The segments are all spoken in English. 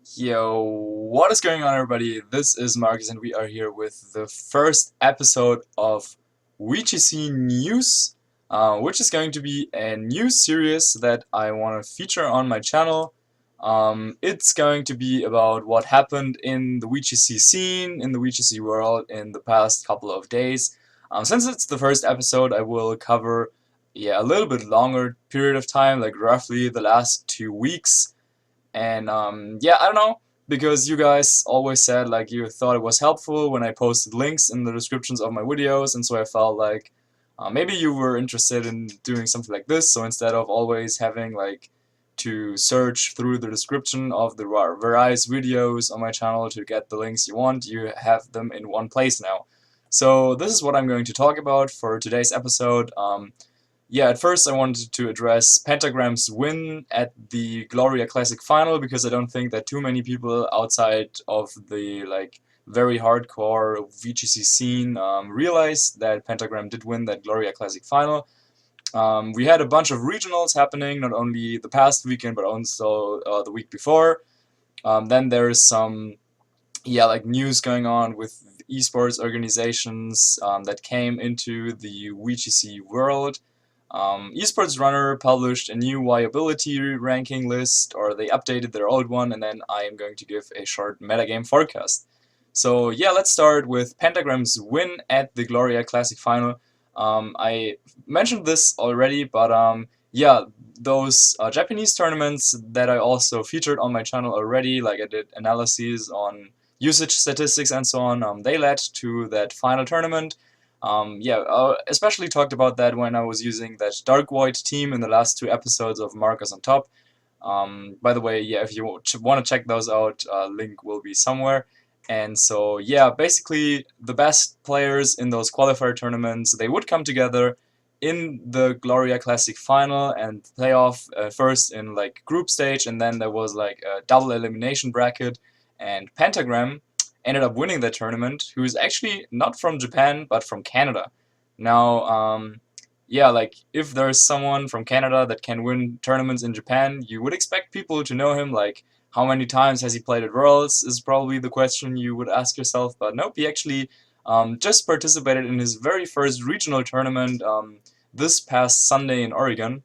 Yo, what is going on, everybody? This is Marcus, and we are here with the first episode of VGC News, which is going to be a new series that I want to feature on my channel. It's going to be about what happened in the VGC scene, in the VGC world in the past couple of days. Since it's the first episode, I will cover a little bit longer period of time, like roughly the last 2 weeks. And I don't know, because you guys always said like you thought it was helpful when I posted links in the descriptions of my videos, and so I felt like maybe you were interested in doing something like this. So instead of always having like to search through the description of the various videos on my channel to get the links you want, you have them in one place now. So this is what I'm going to talk about for today's episode. At first I wanted to address Pentagram's win at the GLORIA Classic Final, because I don't think that too many people outside of the very hardcore VGC scene realized that Pentagram did win that GLORIA Classic Final. We had a bunch of regionals happening, not only the past weekend but also the week before. Then there is some news going on with esports organizations that came into the VGC world. Esports Runner published a new viability ranking list, or they updated their old one, and then I am going to give a short metagame forecast. So let's start with Pentagram's win at the GLORIA Classic Final. I mentioned this already, but those Japanese tournaments that I also featured on my channel already, like I did analyses on usage statistics and so on, they led to that final tournament. Especially talked about that when I was using that Dark Void team in the last 2 episodes of Marcus on Top. By the way, if you want to check those out, link will be somewhere. And so, basically the best players in those qualifier tournaments, they would come together in the GLORIA Classic Final and play off first in group stage, and then there was a double elimination bracket, and Pentagram ended up winning that tournament, who is actually not from Japan but from Canada. Now, if there's someone from Canada that can win tournaments in Japan, you would expect people to know him. Like, how many times has he played at Worlds is probably the question you would ask yourself, but nope, he actually just participated in his very first regional tournament this past Sunday in Oregon.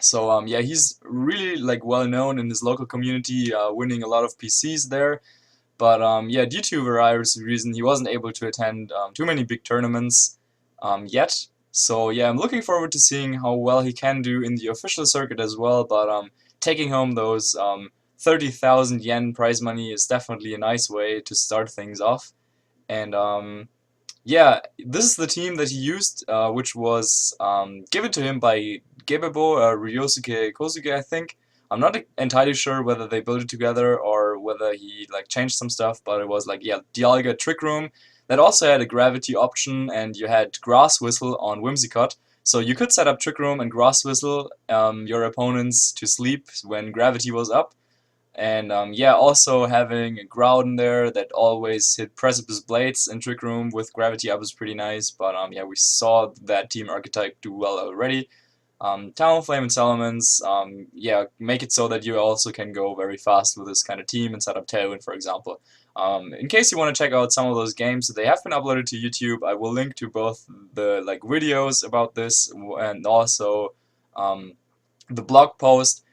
So he's really well known in his local community, winning a lot of PCs there. But due to various reasons, he wasn't able to attend too many big tournaments yet. So I'm looking forward to seeing how well he can do in the official circuit as well. But taking home those 30,000 yen prize money is definitely a nice way to start things off. And this is the team that he used, which was given to him by Gebebo Ryosuke Kosuke, I think. I'm not entirely sure whether they built it together or whether he changed some stuff, but it was Dialga Trick Room that also had a gravity option, and you had Grass Whistle on Whimsicott. So you could set up Trick Room and Grass Whistle your opponents to sleep when gravity was up. And also having a Groudon there that always hit Precipice Blades in Trick Room with gravity up is pretty nice. But we saw that team archetype do well already. Talonflame and Salamence, make it so that you also can go very fast with this kind of team and set up Tailwind, for example. In case you want to check out some of those games, they have been uploaded to YouTube. I will link to both the videos about this and also the blog post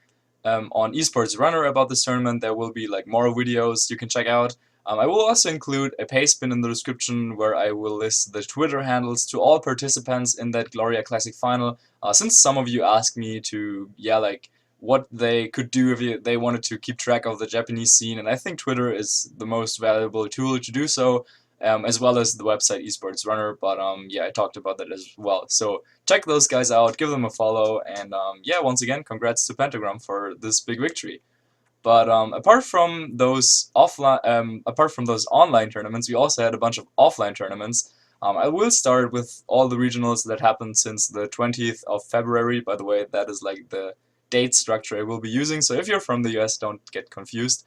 on Esports Runner about this tournament. There will be more videos you can check out. I will also include a paste bin in the description where I will list the Twitter handles to all participants in that GLORIA Classic Final. Since some of you asked me to, what they could do if they wanted to keep track of the Japanese scene, and I think Twitter is the most valuable tool to do so, as well as the website Esports Runner. But I talked about that as well. So check those guys out, give them a follow, and once again, congrats to Pentagram for this big victory. But apart from those online tournaments, we also had a bunch of offline tournaments. I will start with all the regionals that happened since the 20th of February. By the way, that is the date structure I will be using. So if you're from the US, don't get confused.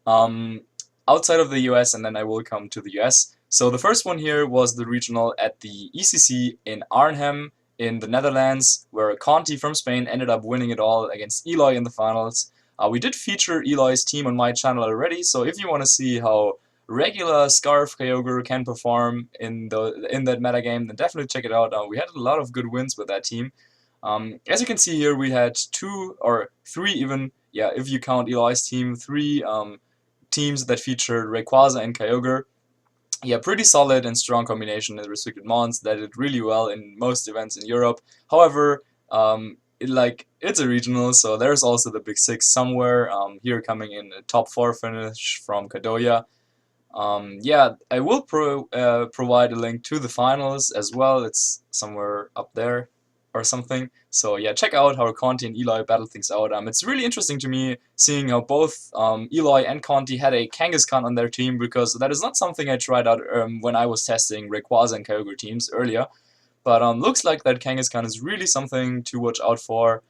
Outside of the US, and then I will come to the US. So the first one here was the regional at the ECC in Arnhem in the Netherlands, where CONTI from Spain ended up winning it all against Eloy in the finals. We did feature Eloy's team on my channel already, so if you want to see how regular Scarf Kyogre can perform in that metagame, then definitely check it out. We had a lot of good wins with that team. As you can see here, we had 2 or 3 even, yeah, if you count Eloy's team, 3 teams that featured Rayquaza and Kyogre. Yeah, pretty solid and strong combination in restricted mons that did really well in most events in Europe. However, it's a regional, so there's also the Big Six somewhere. Here coming in a top 4 finish from Kadoya. Yeah, I will provide a link to the finals as well. It's somewhere up there or something. So yeah, check out how Conti and Eloy battle things out. It's really interesting to me seeing how both Eloy and Conti had a Kangaskhan on their team, because that is not something I tried out when I was testing Rayquaza and Kyogre teams earlier. But looks like that Kangaskhan is really something to watch out for.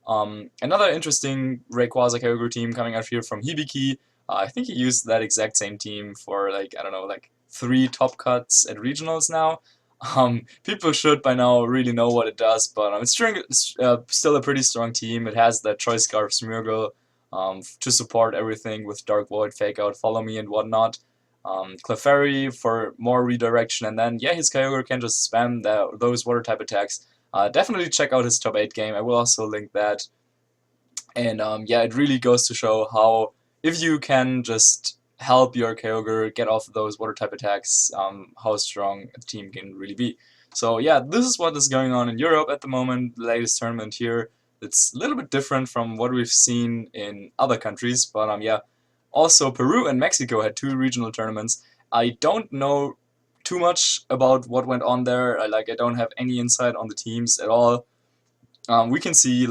Another interesting Rayquaza Kyogre team coming out here from Hibiki. I think he used that exact same team for I don't know, 3 top cuts at regionals now. People should by now really know what it does, but it's still a pretty strong team. It has that Choice Scarf Smeargle to support everything with Dark Void, Fake Out, Follow Me, and whatnot. Clefairy for more redirection, and then yeah, his Kyogre can just spam those water type attacks. Definitely check out his top 8 game. I will also link that. And yeah, it really goes to show how if you can just help your Kyogre get off those water type attacks, how strong a team can really be. So yeah, this is what is going on in Europe at the moment. The latest tournament here. It's a little bit different from what we've seen in other countries, but yeah. Also, Peru and Mexico had 2 regional tournaments. I don't know too much about what went on there. I don't have any insight on the teams at all. We can see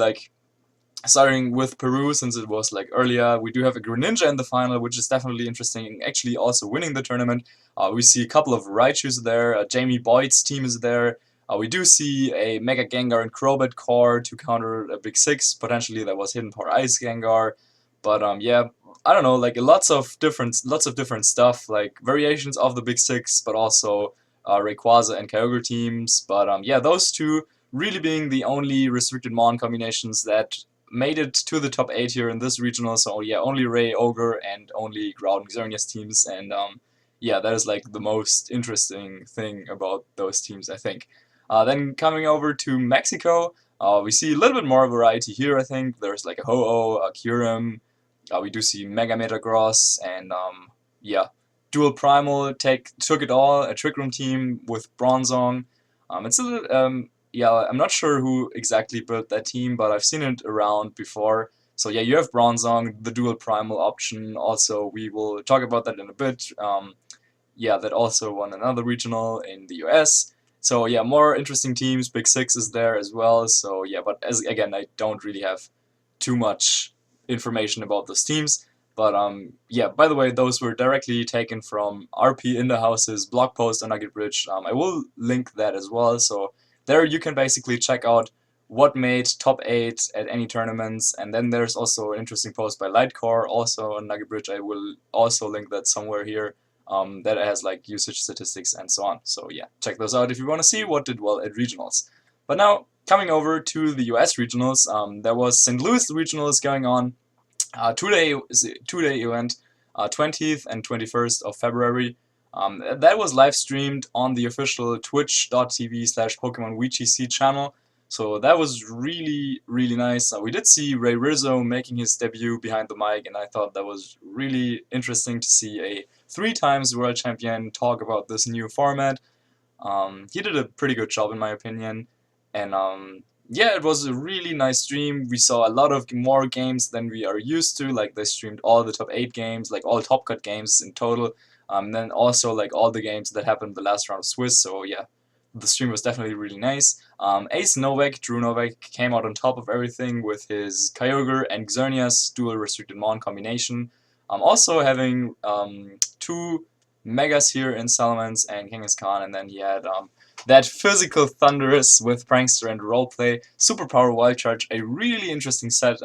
starting with Peru, since it was earlier, we do have a Greninja in the final, which is definitely interesting, actually also winning the tournament. We see a couple of Raichus there, Jamie Boyd's team is there. We do see a Mega Gengar and Crobat core to counter a Big Six, potentially that was Hidden Power Ice Gengar. But yeah, I don't know, lots of different stuff, variations of the Big Six, but also Rayquaza and Kyogre teams. But yeah, those 2 really being the only restricted Mon combinations that made it to the top 8 here in this regional. So yeah, only Ray, Ogre, and only Groudon Xerneas teams, and yeah, that is the most interesting thing about those teams, I think. Then coming over to Mexico, we see a little bit more variety here, I think. There's a Ho-Oh, a Kyurem, we do see Mega Metagross, and yeah, Dual Primal took it all, a Trick Room team with Bronzong. It's a little, yeah, I'm not sure who exactly built that team, but I've seen it around before. So yeah, you have Bronzong, the Dual Primal option. Also, we will talk about that in a bit. Yeah, that also won another regional in the US. So yeah, more interesting teams. Big Six is there as well. So yeah, but again, I don't really have too much information about those teams. But yeah, by the way, those were directly taken from RP in the House's blog post on Nugget Bridge. I will link that as well. So there you can basically check out what made top 8 at any tournaments, and then there's also an interesting post by Lightcore, also on Nugget Bridge. I will also link that somewhere here, that has usage statistics and so on. So yeah, check those out if you want to see what did well at regionals. But now, coming over to the US regionals, there was St. Louis regionals going on, two-day event, 20th and 21st of February. That was live streamed on the official twitch.tv/Pokemon VGC channel. So that was really, really nice. We did see Ray Rizzo making his debut behind the mic, and I thought that was really interesting to see a 3 times world champion talk about this new format. He did a pretty good job in my opinion, and yeah, it was a really nice stream. We saw a lot of more games than we are used to. They streamed all the top 8 games, all top cut games in total. Then also all the games that happened the last round of Swiss. So yeah, the stream was definitely really nice. ACENOWAK, Drew Novak, came out on top of everything with his Kyogre and Xerneas dual restricted Mon combination. Also having 2 Megas here in Salamence and Kangaskhan, and then he had that physical Thunderous with Prankster and Roleplay, Superpower Wild Charge, a really interesting set.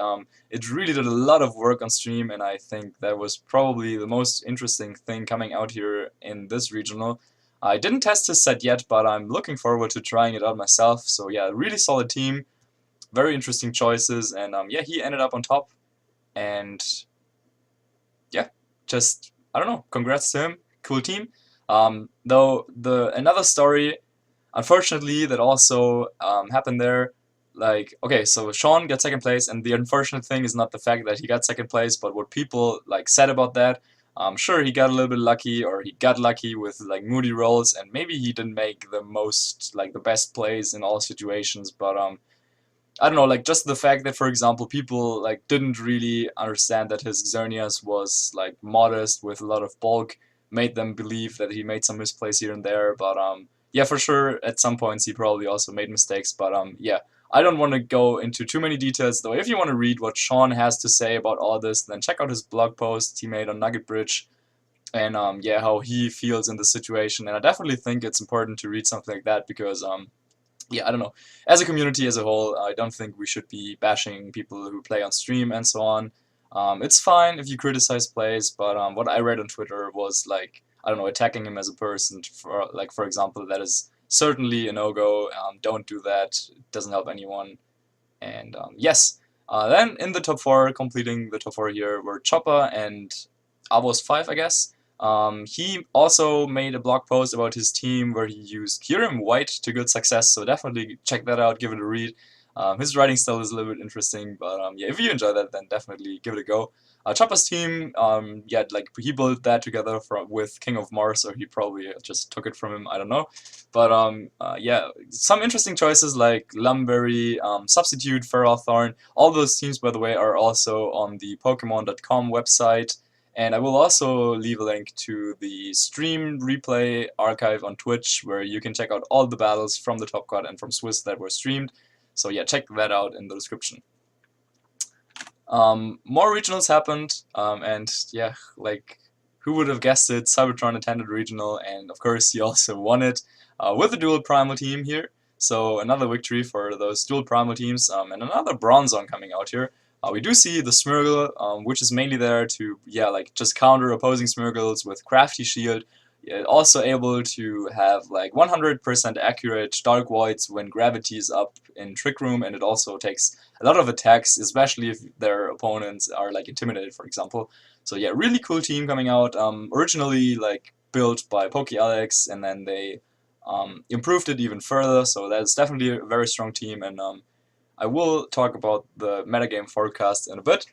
It really did a lot of work on stream, and I think that was probably the most interesting thing coming out here in this regional. I didn't test his set yet, but I'm looking forward to trying it out myself. So yeah, really solid team, very interesting choices, and yeah, he ended up on top. and yeah, just I don't know. Congrats to him. Cool team. Though another story, unfortunately, that also happened there. Like, okay, so Sean got second place, and the unfortunate thing is not the fact that he got second place, but what people like said about that. Sure, he got a little bit lucky, or he got lucky with like moody rolls, and maybe he didn't make the most like the best plays in all situations. But I don't know, like just the fact that, for example, people like didn't really understand that his Xerneas was like modest with a lot of bulk, made them believe that he made some misplays here and there. But yeah, for sure, at some points he probably also made mistakes. But yeah, I don't want to go into too many details though. If you want to read what Sean has to say about all this, then check out his blog post he made on Nugget Bridge. And yeah, how he feels in the situation. And I definitely think it's important to read something like that because yeah, I don't know. As a community as a whole, I don't think we should be bashing people who play on stream and so on. It's fine if you criticize plays, but what I read on Twitter was like, I don't know, attacking him as a person. For like, for example, that is certainly a no-go. Don't do that. It doesn't help anyone. And yes, then in the top 4, completing the top 4 here were Chopper and Abos5, I guess. He also made a blog post about his team where he used Kieran White to good success, so definitely check that out, give it a read. His writing style is a little bit interesting, but yeah, if you enjoy that, then definitely give it a go. Chopper's team, yeah, like he built that together with King of Mars, or he probably just took it from him, I don't know. But yeah, some interesting choices like Lumberry, Substitute, Feral Thorn. All those teams, by the way, are also on the Pokemon.com website. And I will also leave a link to the stream replay archive on Twitch, where you can check out all the battles from the Top Cut and from Swiss that were streamed. So yeah, check that out in the description. More regionals happened, and yeah, like, who would have guessed it, CYBERTRON attended regional, and of course he also won it with a dual primal team here. So another victory for those dual primal teams, and another bronze on coming out here. We do see the Smeargle, which is mainly there to, yeah, like just counter opposing Smeargles with Crafty Shield. Also able to have like 100% accurate Dark Voids when Gravity is up in Trick Room, and it also takes a lot of attacks, especially if their opponents are like intimidated, for example. So yeah, really cool team coming out. Originally like built by PokeAlex, and then they improved it even further. So that's definitely a very strong team, and I will talk about the metagame forecast in a bit.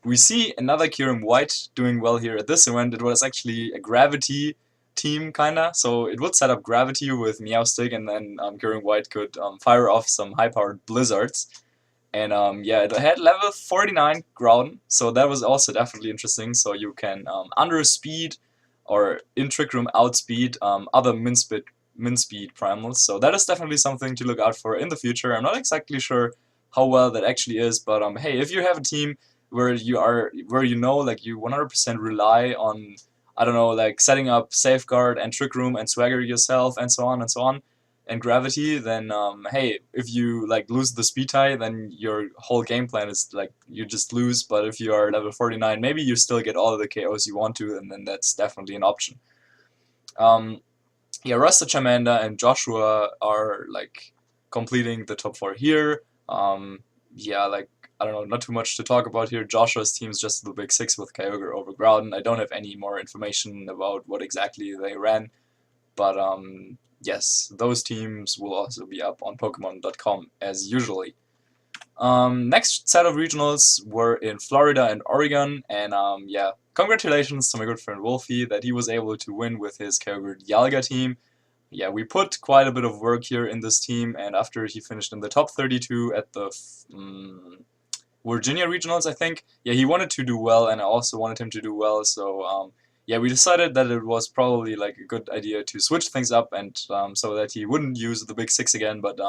We see another Kieran White doing well here at this event. It was actually a Gravity team, kinda. So it would set up Gravity with Meowstic, and then Kieran White could fire off some high-powered Blizzards. And yeah, it had level 49 Groudon, so that was also definitely interesting. So you can underspeed or in Trick Room outspeed other min speed primals. So that is definitely something to look out for in the future. I'm not exactly sure how well that actually is, but hey, if you have a team where you know like you 100% rely on, I don't know, like setting up Safeguard and Trick Room and Swagger yourself and so on and Gravity, then hey, if you like lose the speed tie, then your whole game plan is like you just lose. But if you are level 49, maybe you still get all of the KOs you want to, and then that's definitely an option. Yeah, Rasta, Charmander, and Joshua are like completing the top 4 here. Yeah, like, I don't know, not too much to talk about here. Joshua's team is just the big 6 with Kyogre over Groudon. I don't have any more information about what exactly they ran, but yes, those teams will also be up on Pokemon.com as usually. Next set of regionals were in Florida and Oregon, and yeah, congratulations to my good friend WOLFEY that he was able to win with his Kyogre Dialga team. Yeah, we put quite a bit of work here in this team, and after he finished in the top 32 at the Virginia regionals, I think, yeah, he wanted to do well, and I also wanted him to do well, so yeah, we decided that it was probably like a good idea to switch things up, and so that he wouldn't use the big 6 again, but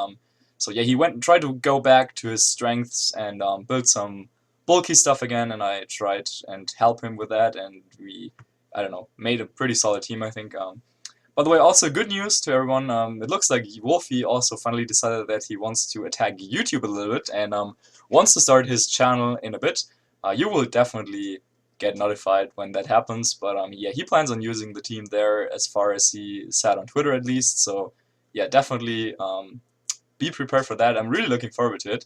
so yeah, he went and tried to go back to his strengths and build some bulky stuff again, and I tried and help him with that, and we, I don't know, made a pretty solid team, I think. By the way, also good news to everyone, it looks like WOLFEY also finally decided that he wants to attack YouTube a little bit, and wants to start his channel in a bit. You will definitely get notified when that happens, but yeah, he plans on using the team there as far as he said on Twitter at least, so yeah, definitely be prepared for that. I'm really looking forward to it.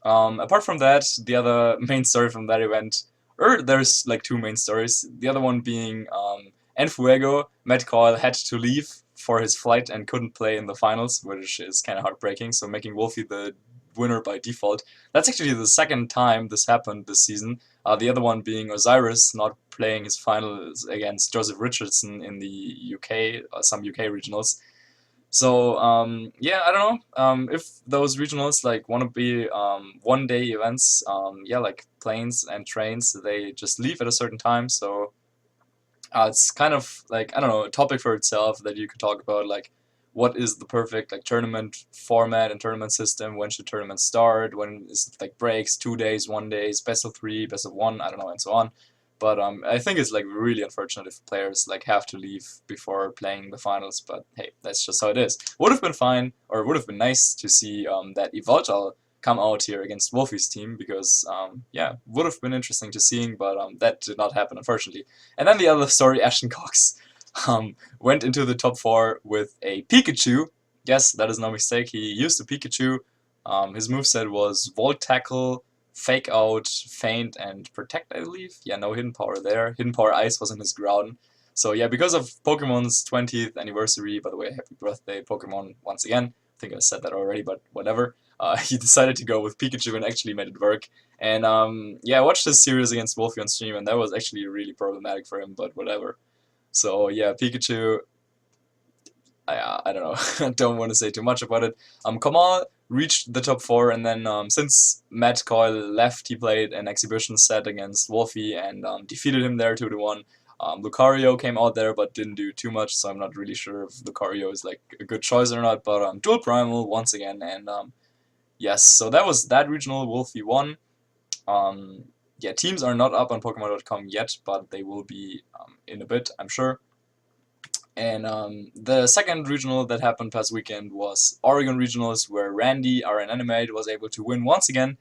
Apart from that, the other main story from that event, or there's like two main stories. The other one being En Fuego, Matt Coyle had to leave for his flight and couldn't play in the finals, which is kind of heartbreaking. So making Wolfey the winner by default. That's actually the second time this happened this season. The other one being Osiris not playing his finals against Joseph Richardson in the UK, some UK regionals. So yeah, I don't know if those regionals like want to be one-day events. Yeah, like planes and trains, they just leave at a certain time. So it's kind of like, I don't know, a topic for itself that you could talk about, like what is the perfect like tournament format and tournament system, when should tournaments start, when is it like breaks, 2 days, 1 days, best of three, best of one, I don't know, and so on. But I think it's like really unfortunate if players like have to leave before playing the finals. But hey, that's just how it is. Would have been fine, or would have been nice to see that Evoltal come out here against Wolfie's team, because yeah, would have been interesting to seeing, but that did not happen, unfortunately. And then the other story, Ashton Cox went into the top 4 with a Pikachu. Yes, that is no mistake, he used a Pikachu. His moveset was Volt Tackle, Fake Out, Feint, and Protect, I believe. Yeah, no Hidden Power there. Hidden Power Ice was in his ground. So yeah, because of Pokemon's 20th anniversary, by the way, happy birthday Pokemon once again. I think I said that already, but whatever. He decided to go with Pikachu and actually made it work. And yeah, I watched this series against Wolfie on stream, and that was actually really problematic for him, but whatever. So yeah, Pikachu, I don't know, I don't want to say too much about it. Kamal reached the top 4, and then since Matt Coyle left, he played an exhibition set against Wolfie and defeated him there 2-1. Lucario came out there but didn't do too much, so I'm not really sure if Lucario is like a good choice or not, but dual primal once again, and yes, so that was that regional. Wolfie won. Yeah, teams are not up on Pokemon.com yet, but they will be in a bit, I'm sure. And the second regional that happened past weekend was Oregon Regionals, where Randy, our Animate, was able to win once again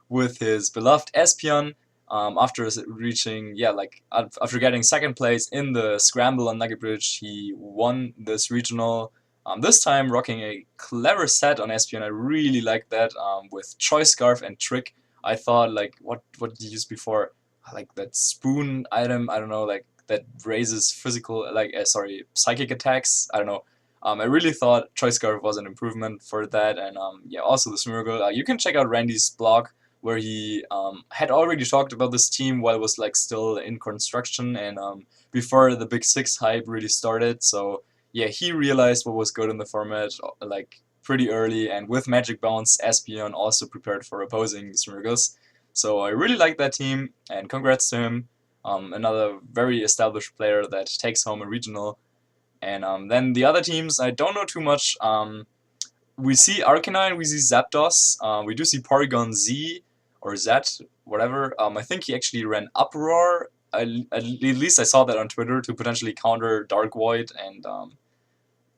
with his beloved Espeon. After reaching, yeah, like after getting second place in the Scramble on Nugget Bridge, he won this regional. This time rocking a clever set on Espeon. I really like that, with Choice Scarf and Trick. I thought, like, what did you use before? Like that spoon item, I don't know, like that raises physical, like, sorry, psychic attacks. I don't know. I really thought Choice Scarf was an improvement for that, and yeah, also the Smeargle. You can check out Randy's blog, where he had already talked about this team while it was like still in construction, and before the Big Six hype really started. So yeah, he realized what was good in the format like pretty early, and with Magic Bounce, Espeon also prepared for opposing Smeargles. So I really like that team, and congrats to him. Another very established player that takes home a regional. And then the other teams, I don't know too much. We see Arcanine, we see Zapdos, we do see Porygon Z, or Z, whatever. I think he actually ran Uproar. At least I saw that on Twitter, to potentially counter Dark Void, and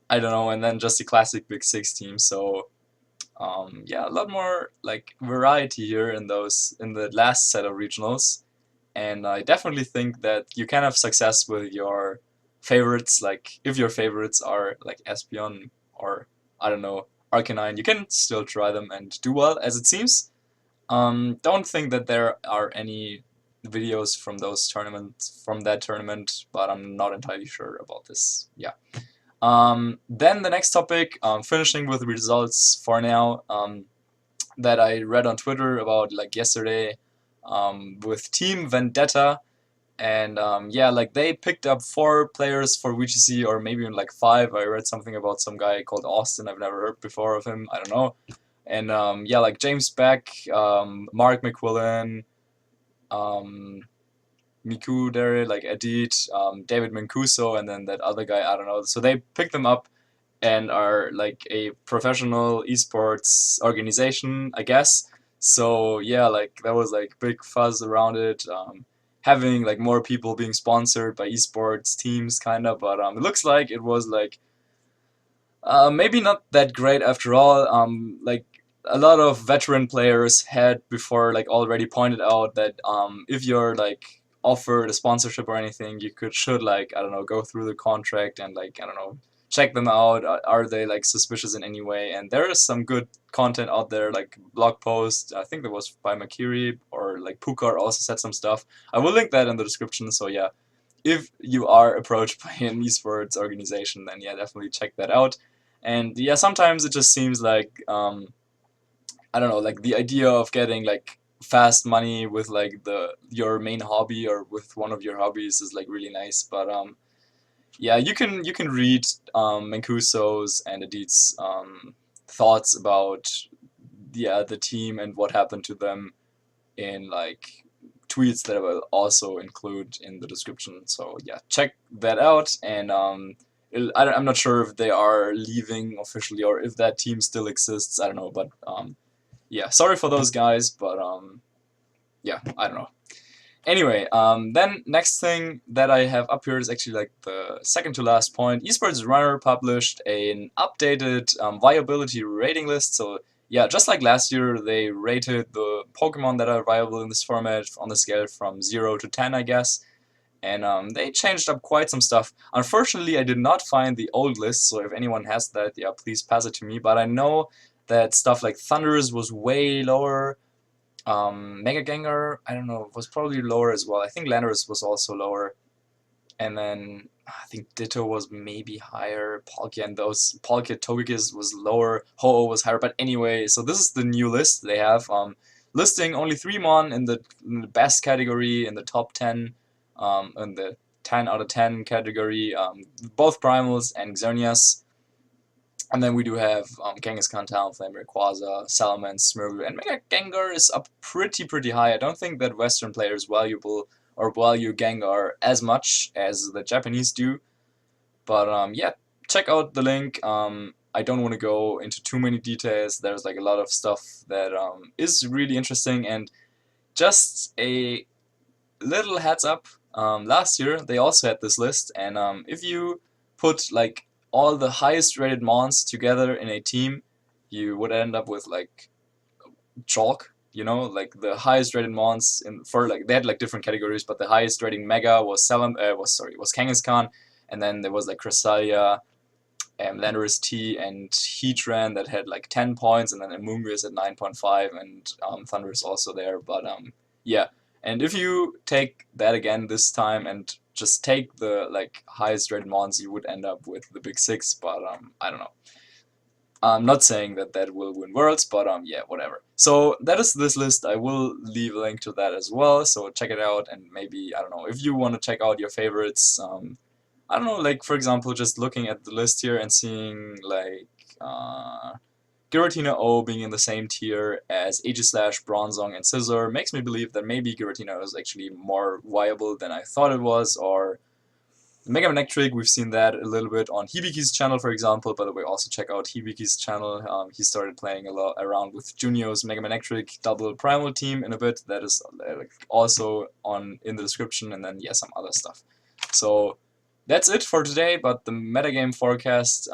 I don't know, and then just the classic Big Six team. So yeah, a lot more like variety here in the last set of regionals. And I definitely think that you can have success with your favorites. Like, if your favorites are like Espeon or, I don't know, Arcanine, you can still try them and do well, as it seems. Don't think that there are any videos from those tournaments, from that tournament, but I'm not entirely sure about this. Yeah. Then the next topic, finishing with results for now, that I read on Twitter about like yesterday, with Team Vendetta, and yeah, like they picked up 4 players for VGC, or maybe even like 5. I read something about some guy called Austin. I've never heard before of him. I don't know. And yeah, like James Beck, Mark McQuillan, um, Miku Dere, like Edit, David Mancuso, and then that other guy, I don't know. So they picked them up and are like a professional esports organization, I guess. So yeah, like that was like big fuzz around it. Having like more people being sponsored by esports teams, kind of, but it looks like it was like maybe not that great after all. Like a lot of veteran players had before like already pointed out that if you're like offered a sponsorship or anything, you should like, I don't know, go through the contract and like, I don't know, check them out. Are they like suspicious in any way? And there is some good content out there, like blog posts. I think that was by Makiri, or like Pukar also said some stuff. I will link that in the description. So yeah, if you are approached by an esports organization, then yeah, definitely check that out. And yeah, sometimes it just seems like I don't know, like the idea of getting like fast money with like your main hobby or with one of your hobbies is like really nice. But yeah, you can read Mancuso's and Edith's thoughts about the team and what happened to them in like tweets that I will also include in the description. So yeah, check that out. And I'm not sure if they are leaving officially or if that team still exists. I don't know, but yeah, sorry for those guys, but yeah, I don't know. Anyway, then next thing that I have up here is actually like the second to last point. Esports Runner published an updated viability rating list. So yeah, just like last year, they rated the Pokemon that are viable in this format on the scale from 0 to 10, I guess. And they changed up quite some stuff. Unfortunately, I did not find the old list, so if anyone has that, yeah, please pass it to me. But I know that stuff like Thundurus was way lower. Mega Gengar, I don't know, was probably lower as well. I think Landorus was also lower. And then I think Ditto was maybe higher. Palkia and those Palkia Togekiss was lower. Ho-Oh was higher. But anyway, so this is the new list they have. Listing only 3 Mon in the best category, in the top 10, in the 10 out of 10 category. Both Primals and Xerneas. And then we do have Kangaskhan, Talonflame, Rayquaza, Salamence, Smeargle, and Mega Gengar is up pretty high. I don't think that Western players value Gengar as much as the Japanese do. But yeah, check out the link. I don't want to go into too many details. There's like a lot of stuff that is really interesting. And just a little heads up, last year they also had this list, and if you put like all the highest rated mons together in a team, you would end up with like chalk, you know, like the highest rated mons for like they had like different categories, but the highest rating Mega was Kangaskhan, and then there was like Cresselia, Landorus T and Heatran that had like 10 points, and then Amoonguss at 9.5, and Thundurus also there. But yeah, and if you take that again this time and just take the like highest rated mons, you would end up with the big 6. But I don't know. I'm not saying that that will win worlds, but yeah, whatever. So that is this list. I will leave a link to that as well, so check it out. And maybe, I don't know, if you want to check out your favorites, I don't know, like for example, just looking at the list here and seeing like Giratina O being in the same tier as Aegislash, Bronzong, and Scizor makes me believe that maybe Giratina is actually more viable than I thought it was. Or Mega Manectric, we've seen that a little bit on Hibiki's channel, for example. By the way, also check out Hibiki's channel. He started playing a lot around with Junio's Mega Manectric double primal team in a bit. That is also in the description, and then yeah, some other stuff. So that's it for today. But the metagame forecast,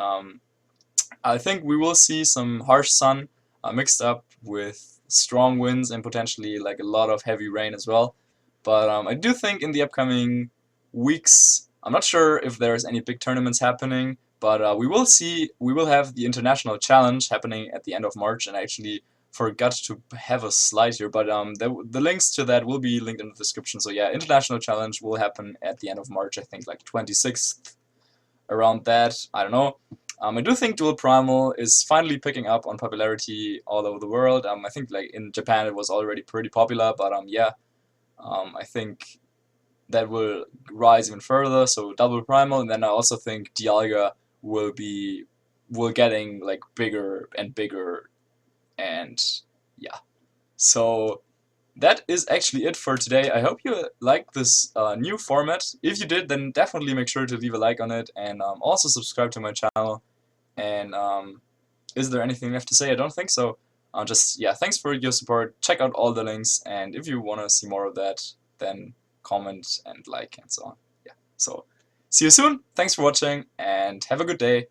I think we will see some harsh sun mixed up with strong winds and potentially like a lot of heavy rain as well. But I do think in the upcoming weeks, I'm not sure if there's any big tournaments happening, but we will see. We will have the International Challenge happening at the end of March, and I actually forgot to have a slide here, but the links to that will be linked in the description. So yeah, International Challenge will happen at the end of March, I think like 26th, around that. I don't know. I do think Dual Primal is finally picking up on popularity all over the world. I think like in Japan it was already pretty popular, but yeah, I think that will rise even further. So Double Primal, and then I also think Dialga will getting like bigger and bigger, and yeah. So that is actually it for today. I hope you liked this new format. If you did, then definitely make sure to leave a like on it, and also subscribe to my channel. And is there anything left to say? I don't think so. Just, yeah, thanks for your support. Check out all the links, and if you want to see more of that, then comment and like and so on. Yeah, so see you soon. Thanks for watching, and have a good day.